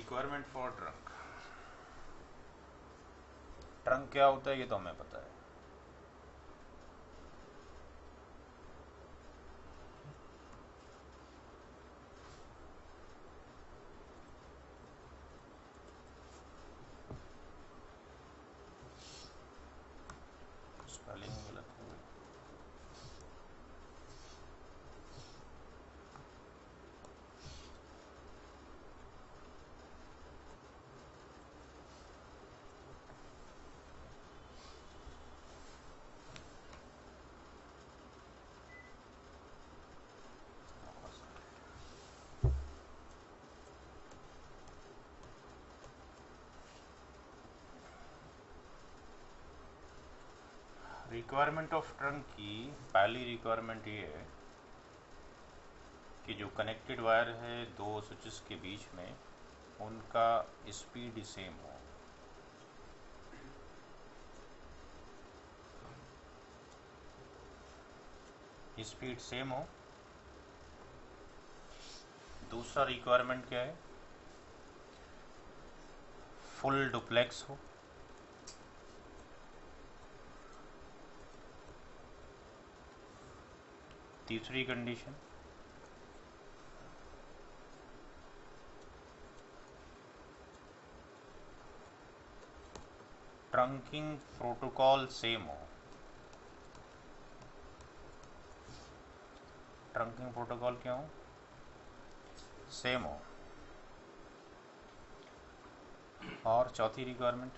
Requirement for trunk. Trunk क्या होता है ये तो हमें पता है। स्पेलिंग गलत हो गई। रिक्वायरमेंट ऑफ ट्रंक की पहली रिक्वायरमेंट ये है कि जो कनेक्टेड वायर है दो स्विचेस के बीच में उनका स्पीड सेम हो। स्पीड सेम हो। दूसरा रिक्वायरमेंट क्या है? फुल डुप्लेक्स हो। तीसरी कंडीशन ट्रंकिंग प्रोटोकॉल सेम हो। ट्रंकिंग प्रोटोकॉल क्या हो? सेम हो। और चौथी रिक्वायरमेंट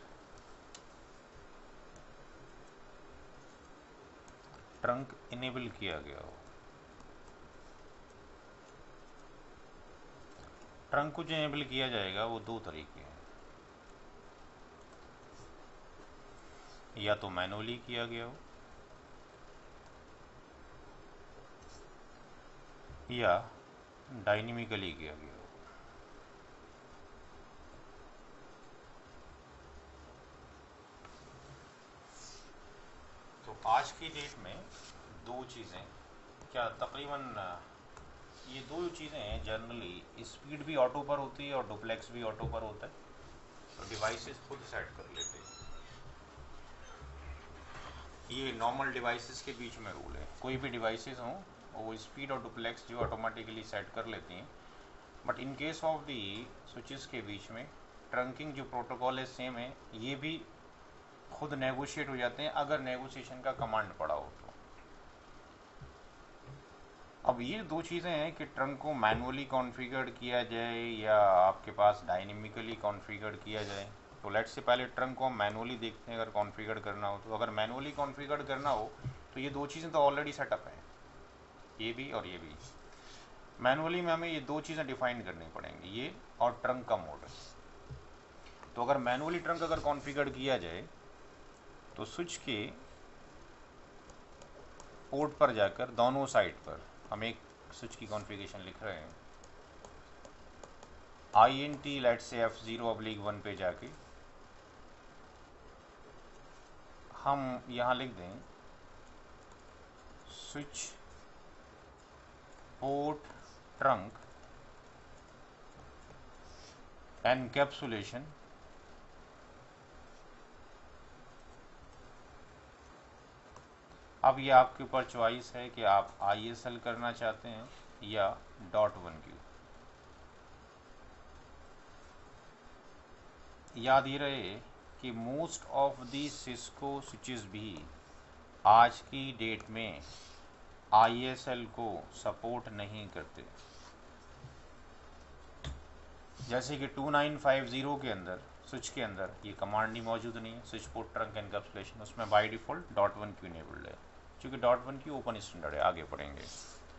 ट्रंक इनेबल किया गया हो। ट्रंक को जो इनेबल किया जाएगा वो दो तरीके हैं, या तो मैनुअली किया गया हो या डायनेमिकली किया गया हो। तो आज की डेट में दो चीज़ें, क्या तकरीबन ये दो चीज़ें हैं जनरली, स्पीड भी ऑटो पर होती है और डुप्लेक्स भी ऑटो पर होता है, तो डिवाइसेस खुद सेट कर लेते हैं। ये नॉर्मल डिवाइसेस के बीच में रूल है, कोई भी डिवाइसेस हों वो स्पीड और डुप्लेक्स जो ऑटोमेटिकली सेट कर लेती हैं। But in case of the switches के बीच में ट्रंकिंग जो प्रोटोकॉल है सेम है, ये भी खुद नेगोशिएट हो जाते हैं अगर नेगोशिएशन का कमांड पड़ा हो तो। अब ये दो चीज़ें हैं कि ट्रंक को मैनुअली कॉन्फ़िगर किया जाए या आपके पास डायनेमिकली कॉन्फ़िगर किया जाए। तो लेट्स से पहले ट्रंक को हम मैनुअली देखते हैं अगर कॉन्फ़िगर करना हो तो। अगर मैनुअली कॉन्फ़िगर करना हो तो ये दो चीज़ें तो ऑलरेडी सेटअप हैं, ये भी और ये भी। मैनुअली में हमें ये दो चीज़ें डिफाइन करनी पड़ेंगी, ये और ट्रंक का मोड। तो अगर मैनुअली ट्रंक अगर कॉन्फ़िगर किया जाए तो स्विच के पोर्ट पर जाकर दोनों साइड पर हम एक स्विच की कॉन्फ़िगरेशन लिख रहे हैं, INT लेट से F0/1 पे जाके हम यहाँ लिख दें स्विच पोर्ट ट्रंक एनकैप्सुलेशन अब ये आपके ऊपर चॉइस है कि आप ISL करना चाहते हैं या .1Q। याद ये रहे कि most of the Cisco switches भी आज की डेट में ISL को सपोर्ट नहीं करते। जैसे कि 2950 के अंदर स्विच के अंदर ये कमांड नहीं मौजूद नहीं है, स्विच पोर्ट ट्रंक एनकैप्सुलेशन, उसमें बाय डिफ़ॉल्ट .1Q इनेबल्ड है। क्योंकि .1Q ओपन स्टैंडर्ड है, आगे पढ़ेंगे,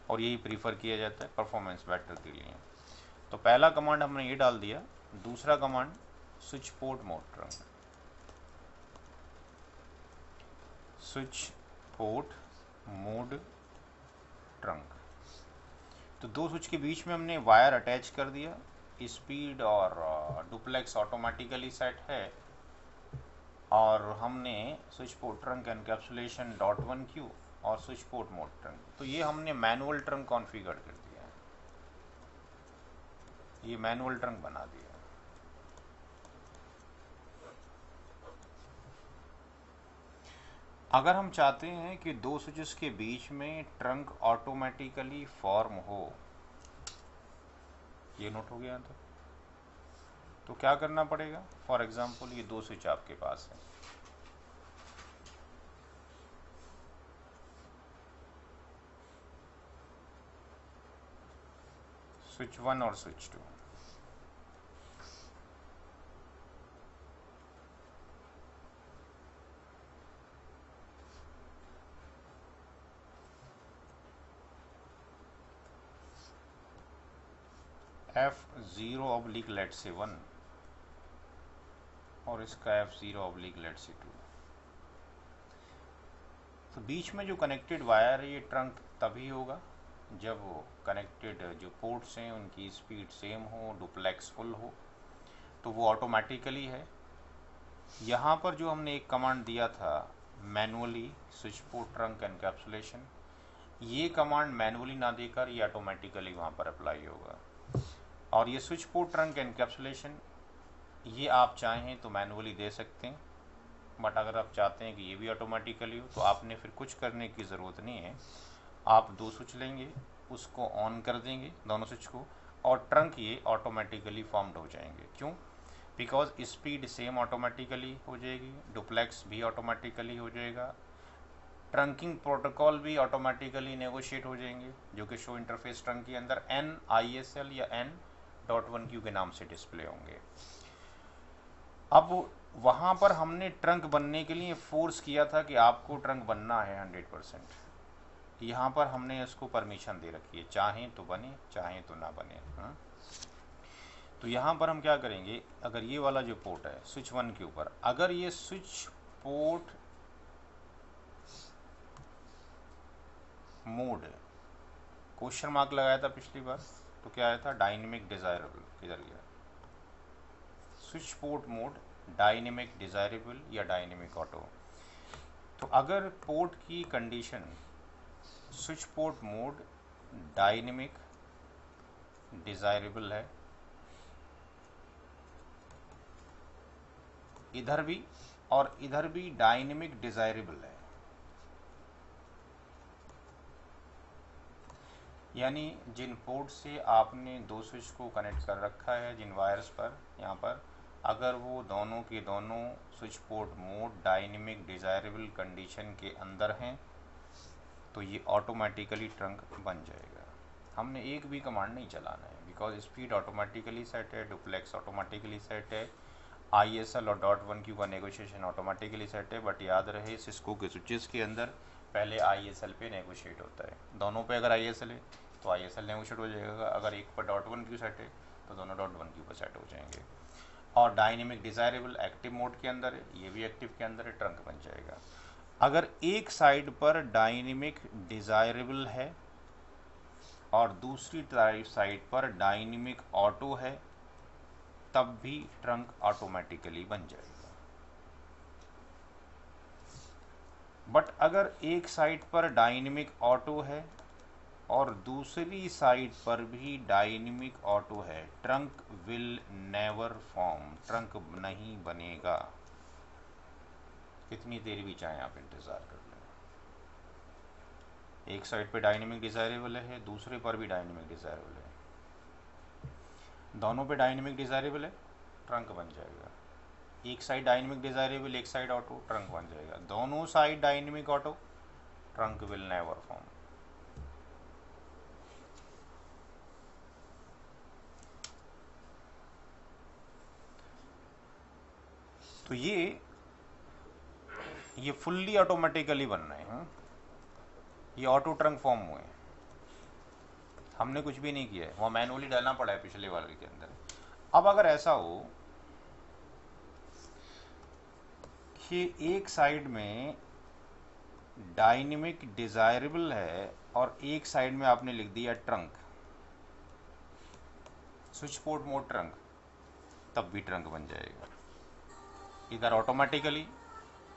और यही प्रीफर किया जाता है परफॉर्मेंस बेटर के लिए। तो पहला कमांड हमने ये डाल दिया। दूसरा command switch port mode trunk, switch port mode trunk. तो दो स्विच के बीच में हमने वायर अटैच कर दिया, स्पीड और डुप्लेक्स ऑटोमेटिकली सेट है, और हमने switch port trunk encapsulation .1Q और स्विच पोर्ट मोड ट्रंक, तो ये हमने मैनुअल ट्रंक कॉन्फ़िगर कर दिया है, ये मैनुअल ट्रंक बना दिया। अगर हम चाहते हैं कि दो स्विचेस के बीच में ट्रंक ऑटोमेटिकली फॉर्म हो, ये नोट हो गया यहाँ तक, तो क्या करना पड़ेगा? फॉर एग्जांपल ये दो स्विच आपके पास है, स्विच 1 और स्विच 2। F0 लेट से 1 और इसका F0 लेट से 2। तो बीच में जो कनेक्टेड वायर है ये ट्रंक तभी होगा जब वो कनेक्टेड जो पोर्ट्स हैं उनकी स्पीड सेम हो, डुप्लेक्स फुल हो, तो वो ऑटोमेटिकली है। यहाँ पर जो हमने एक कमांड दिया था manually switch port trunk encapsulation, ये कमांड मैनुअली ना देकर ये ऑटोमेटिकली वहाँ पर अप्लाई होगा। और ये स्विच पोर्ट ट्रंक एनकैप्सुलेशन ये आप चाहें तो मैनुअली दे सकते हैं, बट अगर आप चाहते हैं कि ये भी ऑटोमेटिकली हो तो आपने फिर कुछ करने की ज़रूरत नहीं है। आप दो स्विच लेंगे, उसको ऑन कर देंगे दोनों स्विच को, और ट्रंक ये ऑटोमेटिकली फॉर्म्ड हो जाएंगे। क्यों? बिकॉज स्पीड सेम ऑटोमेटिकली हो जाएगी, डुप्लेक्स भी ऑटोमेटिकली हो जाएगा, ट्रंकिंग प्रोटोकॉल भी ऑटोमेटिकली नेगोशिएट हो जाएंगे, जो कि शो इंटरफेस ट्रंक के अंदर NISL या N.1Q के नाम से डिस्प्ले होंगे। अब वहाँ पर हमने ट्रंक बनने के लिए फोर्स किया था कि आपको ट्रंक बनना है 100%। यहाँ पर हमने इसको परमिशन दे रखी है, चाहें तो बने चाहें तो ना बने। तो यहाँ पर हम क्या करेंगे, अगर ये वाला जो पोर्ट है स्विच 1 के ऊपर, अगर ये switch port mode question mark लगाया था पिछली बार, तो क्या आया था? Dynamic desirable. किधर गया? Switch port mode dynamic desirable या डायनेमिक ऑटो। तो अगर पोर्ट की condition switch port mode dynamic desirable है, इधर भी और इधर भी डायनेमिक डिजायरेबल है, यानी जिन पोर्ट से आपने दो स्विच को कनेक्ट कर रखा है जिन वायर्स पर, यहाँ पर अगर वो दोनों के दोनों switch port mode dynamic desirable condition के अंदर हैं तो ये ऑटोमेटिकली ट्रंक बन जाएगा। हमने एक भी कमांड नहीं चलाना है, बिकॉज स्पीड ऑटोमेटिकली सेट है, डुप्लेक्स ऑटोमेटिकली सेट है, ISL और .1Q का नेगोशिएशन ऑटोमेटिकली सेट है। बट याद रहे सिस्को के स्विचेस के अंदर पहले ISL पे नेगोशिएट होता है। दोनों पे अगर ISL है तो ISL नेगोशिएट हो जाएगा, अगर एक पर .1Q सेट है तो दोनों .1Q पर सेट हो जाएंगे। और डायनेमिक डिजायरेबल एक्टिव मोड के अंदर है, ये भी एक्टिव के अंदर है, ट्रंक बन जाएगा। अगर एक साइड पर डायनेमिक डिजायरेबल है और दूसरी साइड पर डायनेमिक ऑटो है, तब भी ट्रंक ऑटोमेटिकली बन जाएगा। बट अगर एक साइड पर डायनेमिक ऑटो है और दूसरी साइड पर भी डायनेमिक ऑटो है, trunk will never form, trunk नहीं बनेगा। कितनी देर भी चाहे आप इंतज़ार कर लें। एक साइड पे डायनेमिक डिजायरेबल है, दूसरे पर भी डायनेमिक डिजायरेबल है, दोनों पे डायनेमिक डिजायरेबल है, ट्रंक बन जाएगा। एक साइड डायनेमिक डिजायरेबल, एक साइड ऑटो, ट्रंक बन जाएगा। दोनों side dynamic auto, trunk will never form. तो ये फुल्ली ऑटोमेटिकली बन रहे हैं, ये ऑटो ट्रंक फॉर्म हुए हैं, हमने कुछ भी नहीं किया है, वहाँ मैनुअली डालना पड़ा है पिछले वाले के अंदर। अब अगर ऐसा हो कि एक साइड में डायनेमिक डिजायरेबल है और एक साइड में आपने लिख दिया trunk, switch port mode trunk, तब भी ट्रंक बन जाएगा, इधर ऑटोमेटिकली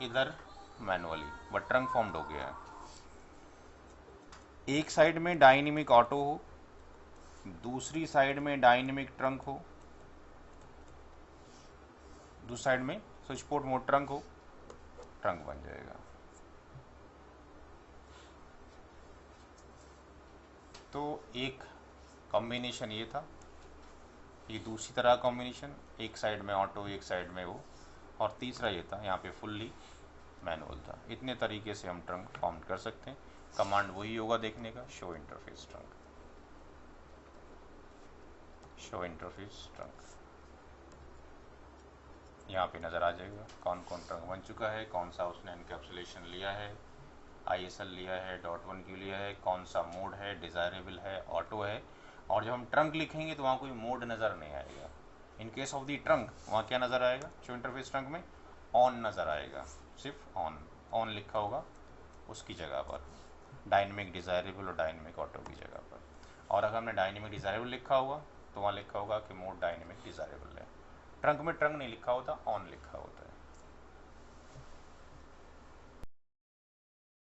इधर मैनुअली, बट ट्रंक फॉर्म्ड हो गया है। एक साइड में डायनेमिक ऑटो हो, दूसरी साइड में डायनेमिक ट्रंक हो, दूसरी साइड में स्विच पोर्ट मोड ट्रंक हो, ट्रंक बन जाएगा। तो एक कॉम्बिनेशन ये था, ये दूसरी तरह कॉम्बिनेशन, एक साइड में ऑटो एक साइड में वो, और तीसरा ये था यहाँ पे फुल्ली मैनुअल था। इतने तरीके से हम ट्रंक फॉर्म कर सकते हैं। कमांड वही होगा देखने का, show interface trunk, show interface trunk. यहाँ पे नज़र आ जाएगा कौन कौन ट्रंक बन चुका है, कौन सा उसने एनकैप्सुलेशन लिया है, ISL लिया है, .1Q लिया है, कौन सा मोड है, डिज़ायरेबल है, ऑटो है। और जब हम ट्रंक लिखेंगे तो वहाँ कोई मोड नज़र नहीं आएगा। In case of the trunk वहाँ क्या नज़र आएगा, शो इंटरफेस ट्रंक में ऑन नज़र आएगा, सिर्फ ऑन, ऑन लिखा होगा उसकी जगह पर, डायनेमिक डिज़ायरेबल और डायनेमिक ऑटो की जगह पर। और अगर हमने डायनेमिक डिज़ायरेबल लिखा होगा तो वहाँ लिखा होगा कि मोड डायनेमिक डिज़ायरेबल है। ट्रंक में ट्रंक नहीं लिखा होता, ऑन लिखा होता।